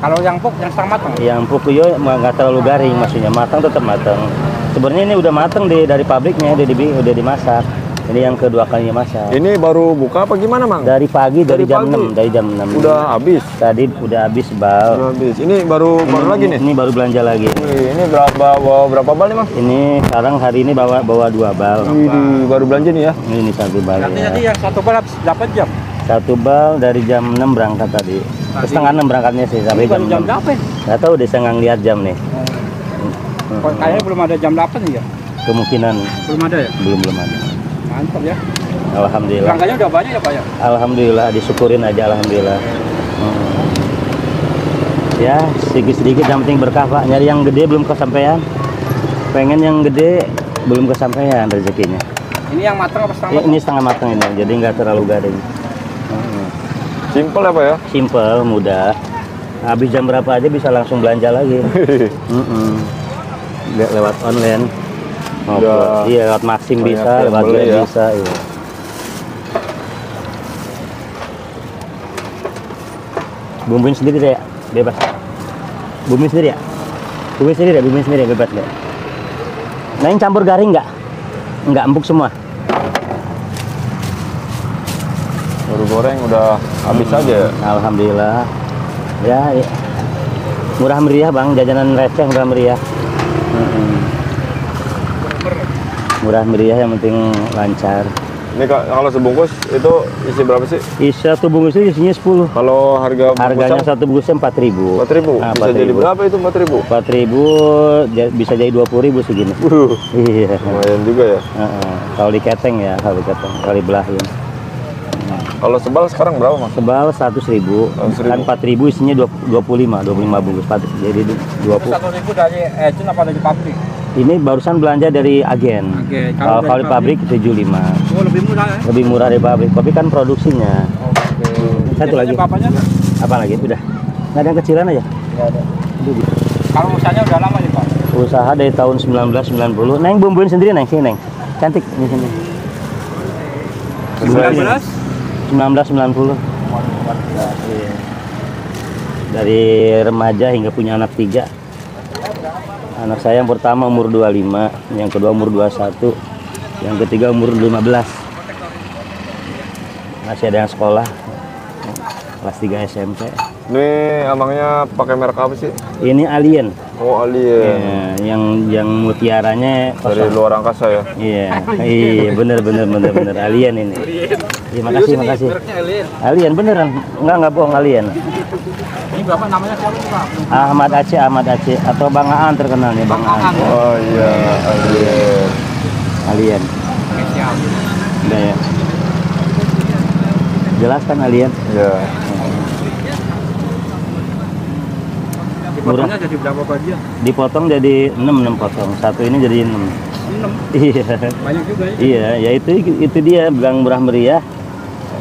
Kalau yang empuk, yang setengah matang? Yang empuk yo nggak terlalu garing, maksudnya matang tetap matang. Sebenarnya ini udah matang dari pabriknya, udah dimasak. Ini yang kedua kalinya masak. Ini baru buka apa gimana, Mang? Dari pagi, dari jam pagi? 6, dari jam 6. Udah habis. Tadi udah habis bal. Udah habis. Ini baru lagi nih. Ini baru belanja lagi. Wih, ini berapa bal nih, Mang? Ini sekarang hari ini bawa 2 bal. Wih, baru belanja nih ya. Ini 1 bal. Nanti Ya. yang 1 bal habis 8 jam? 1 bal dari jam 6 berangkat tadi. Setengah 6 berangkatnya sih sampai Ini baru jam 6. berapa? Nggak tahu deh, saya nggak ngeliat jam nih. Kayaknya belum ada jam 8 ya? Kemungkinan Belum ada ya? belum ada. Mantap ya. Alhamdulillah. Pelanggannya udah banyak ya Pak ya? Alhamdulillah, disyukurin aja alhamdulillah. Ya, sedikit-sedikit yang penting berkah Pak. Nyari yang gede belum kesampaian. Pengen yang gede belum kesampaian rezekinya. Ini yang matang apa setengah Ya, matang? ini setengah matang ini, jadi nggak terlalu garing. Simple apa ya? Simple, mudah. Habis jam berapa aja bisa langsung belanja lagi. Nggak lewat online. Iya, lewat Maxim bisa, lewat Grab ya. bisa. Iya. Bumbuin sendiri deh ya, bebas. Bumbuin sendiri ya? Bumbuin sendiri bebas deh. Nah, yang campur garing nggak? Nggak, empuk semua. Baru goreng udah habis aja ya. Alhamdulillah. Ya, ya. Murah meriah Bang, jajanan receh murah meriah. Murah meriah yang penting lancar. Ini kalau sebungkus itu isi berapa sih? Satu bungkus itu isinya 10. Kalau Harganya satu bungkusnya 4.000. 4.000. Nah, Bisa jadi berapa itu 4.000? 4.000 bisa jadi 20.000 segini. Iya. Lumayan juga ya. Kalau diketeng ya, kalau dibelahin. Kalau sebal sekarang berapa, Mas? Sebal 100.000. 100.000. Kan 4.000 isinya 25 bungkus. Jadi 20. 1.000 dari Ecun apa dari pabrik? Ini barusan belanja dari agen. Oke, Kalau dari di pabrik 75. Oh, lebih murah ya? Lebih murah dari pabrik. Tapi kan produksinya. Oke. Satu lagi. Bapaknya? Apa lagi? Udah. Nggak ada yang kecilan aja. Nggak ada. Kalau usahanya udah lama nih Pak? Usaha dari tahun 1990. Neng bumbuin sendiri Neng, sini Neng. Cantik ini sini. 1990. Iya. Dari remaja hingga punya anak 3. Anak saya yang pertama umur 25, yang kedua umur 21, yang ketiga umur 15. Masih ada yang sekolah kelas 3 SMP. Ini abangnya pakai merek apa sih? Ini Alien. Oh, Alien. Ya, yang mutiaranya Dari luar angkasa ya? Iya, iya, bener Alien ini. Iya, makasih. Mereknya Alien. Alien beneran, enggak bohong Alien. Ini Bapak namanya siapa nih Pak? Ahmad Aceh atau Bang Aan terkenal nih Bang Aan. Oh iya, Alien. Alien. Oke, siap. Udah ya. Jelas kan Alien? Iya. Dipotongnya jadi berapa bagian? Dipotong jadi 6 potong. Satu ini jadi 6. 6. Iya. Banyak juga ya? Iya, ya itu dia bilang murah meriah.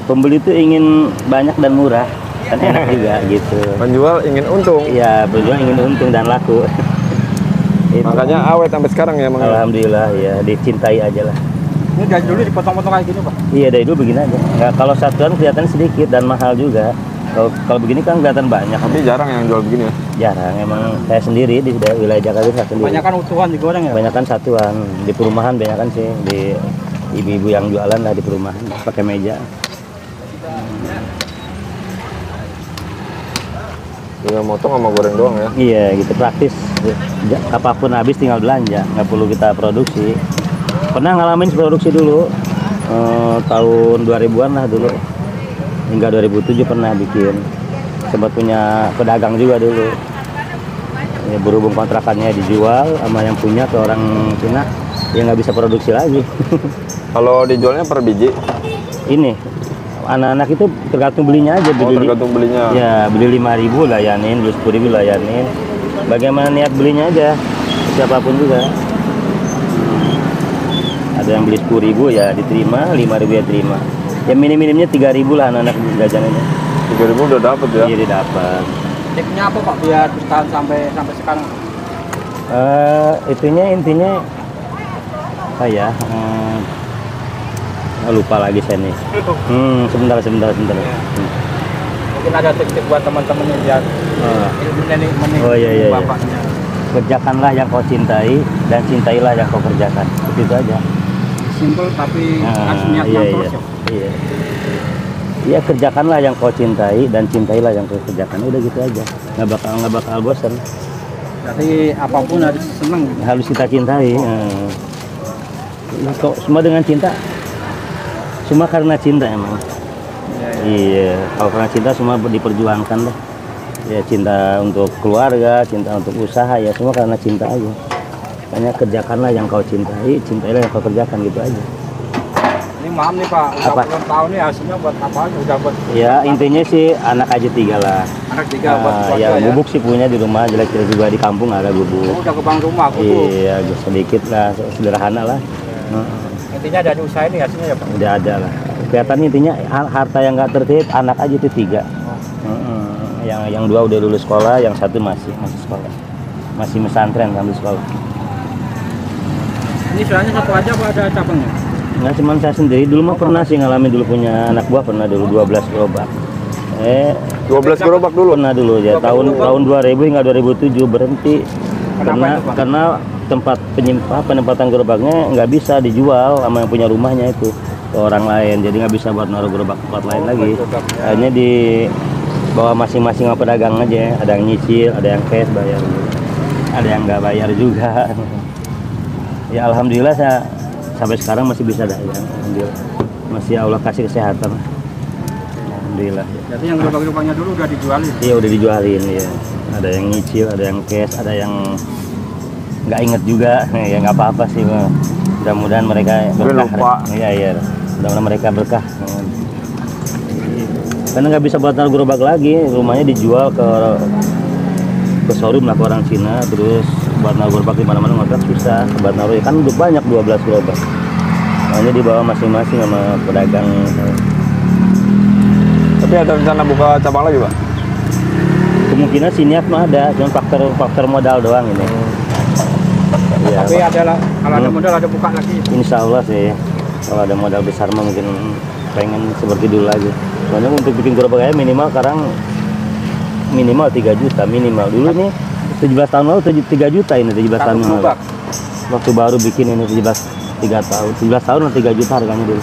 Pembeli itu ingin banyak dan murah. Kan enak juga gitu. Penjual ingin untung. Iya, penjual ingin untung dan laku. Itu. Makanya awet sampai sekarang ya, Mang. Alhamdulillah ya, dicintai aja lah. Ini dari dulu dipotong-potong kayak gini Pak? Iya, dari dulu begini aja. Nggak, kalau satuan kelihatan sedikit dan mahal juga. Kalau begini kan kelihatan banyak. Tapi jarang yang jual begini ya. Jarang, emang saya sendiri di wilayah Jakarta saya sendiri. Banyak kan utuhan digoreng ya? Banyakan satuan di perumahan, banyakan sih di ibu-ibu yang jualan lah di perumahan pakai meja. Iya, motong sama goreng doang ya. Iya, gitu praktis. Apapun habis tinggal belanja, nggak perlu kita produksi. Pernah ngalamin produksi dulu tahun 2000-an lah dulu. Hingga 2007 pernah bikin. Sempat punya pedagang juga dulu. Ya, berhubung kontrakannya dijual sama yang punya ke orang Cina, ya nggak bisa produksi lagi. Kalau dijualnya per biji? Ini anak-anak itu tergantung belinya aja. Oh, tergantung belinya. Ya, beli 5.000 layanin, beli 10.000 layanin. Bagaimana niat belinya aja, siapapun juga. Ada yang beli 10.000 ya diterima, 5.000 ya terima. Ya minim-minimnya 3.000 lah anak-anak jajanannya. 3.000 udah dapat ya? Iya, didapat. Tipnya apa Pak biar bertahan sampai sekarang? Intinya apa ya? Lupa lagi saya nih. Sebentar. mungkin ada tips buat teman-teman yang biar Oh, iya, iya, iya. bapaknya. Kerjakanlah yang kau cintai dan cintailah yang kau kerjakan. Itu aja. Simpel tapi harus niat iya, terus iya. ya. Iya. Iya, kerjakanlah yang kau cintai dan cintailah yang kau kerjakan. Udah gitu aja. Nggak bakal bosan. Berarti apapun harus senang. Harus kita cintai. Kok semua dengan cinta? Semua karena cinta emang. Iya, kalau karena cinta semua diperjuangkan deh. Ya cinta untuk keluarga, cinta untuk usaha, ya semua karena cinta aja. Makanya kerjakanlah yang kau cintai, cintailah yang kau kerjakan, gitu aja. Ini maaf nih Pak, udah Apa? puluhan tahun nih hasilnya buat apa? Udah buat Ya intinya sih anak aja 3 lah. anak 3 buat keluarga Ya ya. bubuk sih punya di rumah, jelek-jelek juga di kampung ada Oh, bubuk. udah ke bank rumah aku tuh. Iya, sedikit lah, sederhana lah. Intinya dari usaha ini hasilnya ya Pak. Udah ada lah. Kelihatan intinya harta yang nggak tertib, anak aja itu 3. Yang 2 udah lulus sekolah, yang 1 masih sekolah, masih pesantren sambil sekolah. Ini soalnya satu aja Pak, ada cabangnya. Nggak cuma saya sendiri, dulu mah pernah sih ngalamin, dulu punya anak buah pernah dulu 12 gerobak. 12 gerobak dulu. Pernah dulu ya, tahun 2000 hingga 2007 berhenti. Kenapa itu, Pak? Karena tempat penempatan gerobaknya nggak bisa dijual sama yang punya rumahnya itu ke orang lain, jadi nggak bisa buat naruh gerobak tempat lain lagi. Hanya di bawa masing-masing sama pedagang aja, ada yang nyicil, ada yang cash bayar, ada yang nggak bayar juga. Ya alhamdulillah saya sampai sekarang masih bisa dagang, alhamdulillah. Masih Allah kasih kesehatan, alhamdulillah. Jadi yang gerobak-gerobaknya dulu udah dijualin. Iya udah dijualin ya. Ada yang nyicil, ada yang cash, ada yang nggak inget juga. Ya nggak apa-apa sih, Bang. Mudah-mudahan mereka berkah. lupa. Iya. Mudah-mudahan mereka berkah. Karena nggak bisa buat naruh gerobak lagi, rumahnya dijual ke showroom lah, ke orang Cina. Terus buat naruh gerobak di mana-mana ngontrak susah. Buat naruh kan udah banyak 12 gerobak. Makanya dibawa masing-masing sama pedagang. Tapi ada rencana buka cabang lagi, Pak? Kemungkinan sih niat mah ada, cuma faktor modal doang ini. Iya, Tapi ada lah, kalau ada modal ada buka lagi. Insya Allah sih, kalau ada modal besar mah mungkin pengen seperti dulu lagi. Soalnya untuk bikin gerobak kayak minimal sekarang minimal 3 juta minimal. Dulu nih 17 tahun lalu 3 juta ini, 17 tahun lalu. Gerobak. Waktu baru bikin ini 17 tahun 3 juta harganya dulu.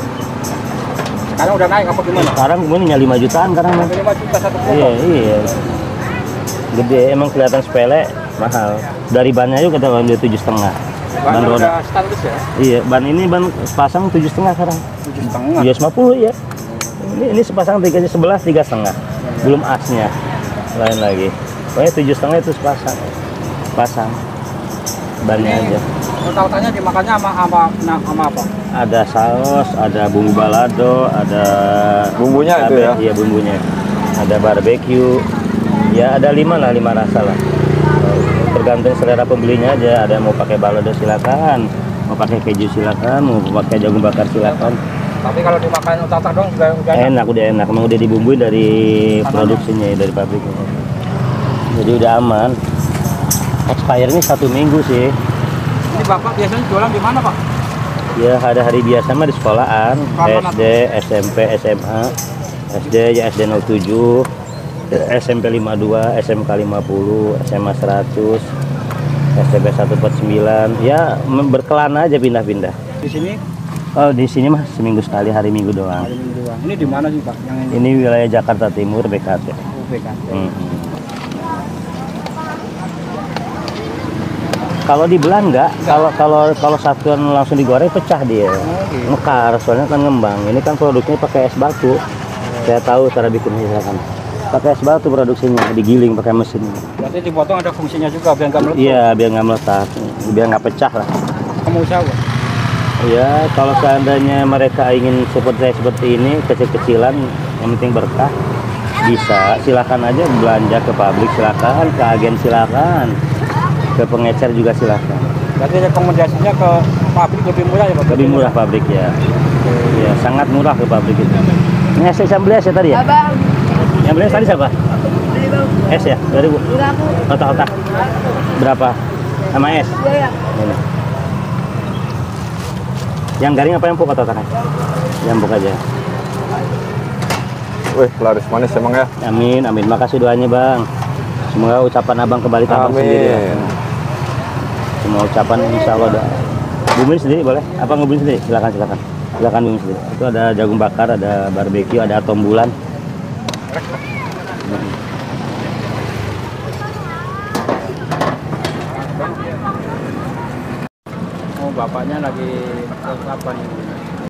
Sekarang udah naik apa gimana? Sekarang kemudian 5 jutaan sekarang mah. 5 juta satu Iya, gerobak. iya. Gede, emang kelihatan sepele, mahal. Dari bannya juga kita ambil 7,5. Ban Bahannya roda. udah stainless ya? Iya, ban ini ban pasang 7,5 sekarang. 7,5. 750 ya. Ini sepasang 3,5. Belum asnya. Lain lagi. Pokoknya 7,5 itu sepasang. Pasang. Bannya aja. Total-totalnya dimakannya sama apa? Ada saus, ada bumbu balado, ada Bumbunya itu ya? Iya, bumbunya. Ada barbecue. Ya ada 5 rasa lah. Tergantung selera pembelinya aja. Ada yang mau pakai balado silakan, mau pakai keju silakan, mau pakai jagung bakar silakan. Tapi kalau dimakan otak dong juga udah enak. Udah enak. Emang udah dibumbuin dari produksinya, dari pabriknya. Jadi udah aman. Expire-nya 1 minggu sih. Ini Bapak biasanya jualan di mana Pak? Ya hari-hari biasa mah di sekolahan, SD, SMP, SMA. SD ya SD 07, SMP 52, SMK 50, SMA 100, SMP 149. Ya berkelana aja pindah-pindah. Di sini Oh di sini mah seminggu sekali, hari Minggu doang. hari Minggu doang. Ini di mana sih Pak? Yang ini Ini wilayah Jakarta Timur, BKT. UPKT. Kalau dibelah enggak, kalau satuan langsung digoreng pecah dia. gitu. Mekar, soalnya kan ngembang. Ini kan produknya pakai es batu. Saya tahu cara bikinnya silakan. Pakai es batu produksinya, digiling pakai mesin. Berarti dipotong ada fungsinya juga biar nggak meletus. Iya, biar nggak meletak, biar nggak pecah lah. Kamu usaha Pak? Ya, kalau seandainya mereka ingin seperti ini, kecil-kecilan, yang penting berkah, bisa. Silakan aja belanja ke pabrik, silakan, ke agen silakan, ke pengecer juga silakan. Berarti rekomendasinya ke pabrik lebih murah ya Pak? Lebih murah pabrik ya. Ya, sangat murah ke pabrik itu. Ini es yang beli es ya tadi ya? Abang, Yang beli es tadi siapa? beli bang. Es ya? 2000. Enggak aku. Otak-otak. Berapa? Sama es? Iya ya. Ini. Yang garing apa yang empuk otak-otaknya? Yang empuk aja. Wih, laris manis emang ya. Amin, amin. Makasih doanya bang. Semoga ucapan abang kembali ke abang sendiri ya. Amin. Semua ucapan insya Allah ada. Bumin sendiri boleh? Apa ngebumin sendiri? Silakan, silakan. Silakan bumin sendiri. Itu ada jagung bakar, ada barbeque, ada tom bulan. Oh, bapaknya lagi apa nih?